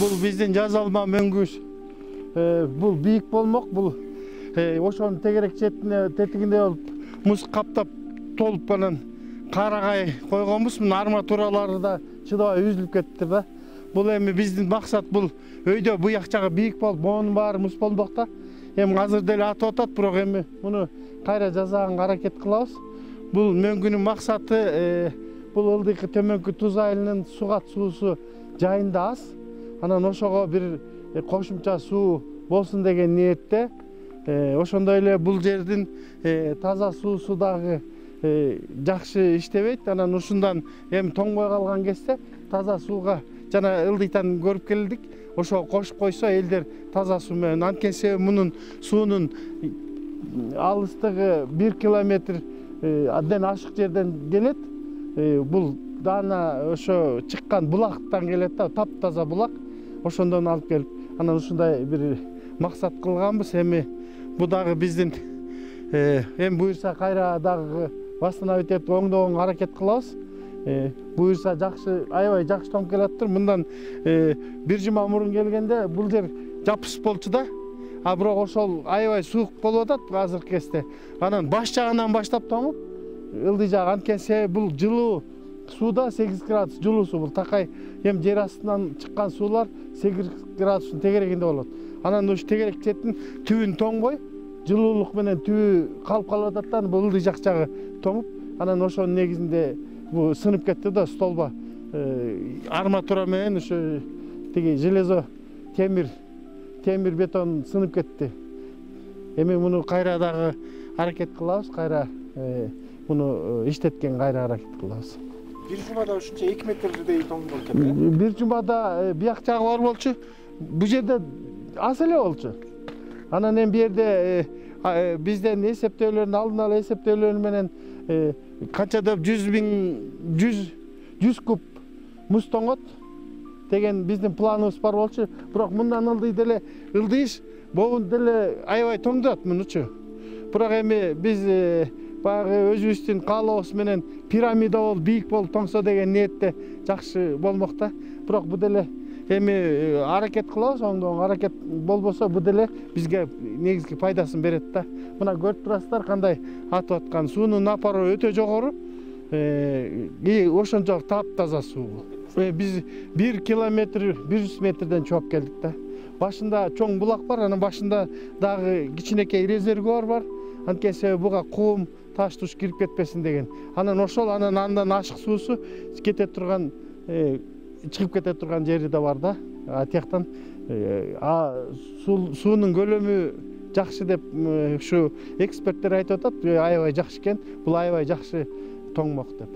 Бул биздин жазалма мөңгүс. Бул бийик болмок, бул ошонун тегерек четине тетигинде болуп муз каптап толуп анан карагай койгонбуз. Мына арматуралары да чыдабай үзүлүп кетти да. Бул эми биздин максат бул өйдө буяк жагы бийик болуп, моунун баары муз болмок да. Эми азыр деле атып атат, бирок эми муну кайра жасаганга аракет кылабыз. Бул мөңгүнүн максаты бул ылдыйкы төмөнкү Туз айылынын сугат суусу жайында аз. Анан ошого бир кошумча суу болсун деген ниетте. Ошондой эле бул жердин таза суусу дагы жакшы иштебейт. Анан ушундан эми тоңбой калган кезде таза сууга жана ылдыйтан көрүп келдик. Ошого кошуп койсо элдер таза суу менен, анткени себеби мунун суунун алыстыгы 1 километр абдан ашык жерден келет. Бул даана ошо чыккан булактан келет да, таптаза булак. Ошондон алып келип, анан ушундай бир максат кылганбыз. Эми бу дагы биздин эми буюрса кайра дагы восстановить этип оңдогонго аракет кылабыз. Буюрса жакшы, аябай жакшы тоңуп келатыр. Мындан бир жума мурун келгенде бул жер жапыс болчу да. А бирок ошол аябай суук болуп атат азыркы кезде. Анан баш жагынан баштап тоңуп, ылдый жагы, анткени себеби бул жылуу сууда 8 градус жылуу суу, бул такай эми жер астынан чыккан суулар 8 градустун тегерегинде болот. Анан ушу тегерек четтин түбүн тоңбой, жылуулук менен түбү калып калып атат да, бул ылдый жагы тоңуп, анан ошонун негизинде бу сынып кетти да, столба арматура менен ушу тиги железо темир бетон сынып кетти. Эми муну кайра дагы аракет кылабыз, кайра муну иштеткен кайра аракет кылабыз. Бир жумада ушунча 2 метрдей тоң болуп кетти. Бир жумада бияк жагы бар болчу. Бу жерде аз эле болчу. Анан эми бу жерде бизден эсептөөлөрдүн алдын ала эсептөөлөр менен канча деп 100 куб муз тоңот деген биздин планыбыз бар болчу. Бирок мындан ылдый деле ылдыйыш боун деле аябай тоңдурат мунучу. Бирок эми биз баягы өзүбүздүн каалообуз менен пирамида болуп, бийик болуп тоңсо деген ниетте жакшы болмок да. Бирок бу деле эми аракет кылабыз, оңдогонго аракет болбосо бу деле бизге негизги пайдасын берет да. Мына көрүп турасыздар кандай атып аткан. Суунун напары өтө жогору. Ошончолук таптаза суу. Биз 1 километр 100 метрден чогуп келдик да. Башында чоң булак бар, анан башында дагы кичинекей резервуар бар. Анткени себеби буга кум, таш туш кирип кетпесин деген. Анан ошол андан ашык суусу кете турган, чыгып кете турган жери да бар да. Тияктан суунун көлөмү жакшы деп ушу эксперттер айтып атат. Аябай жакшы экен. Бул аябай жакшы тоңмок деп.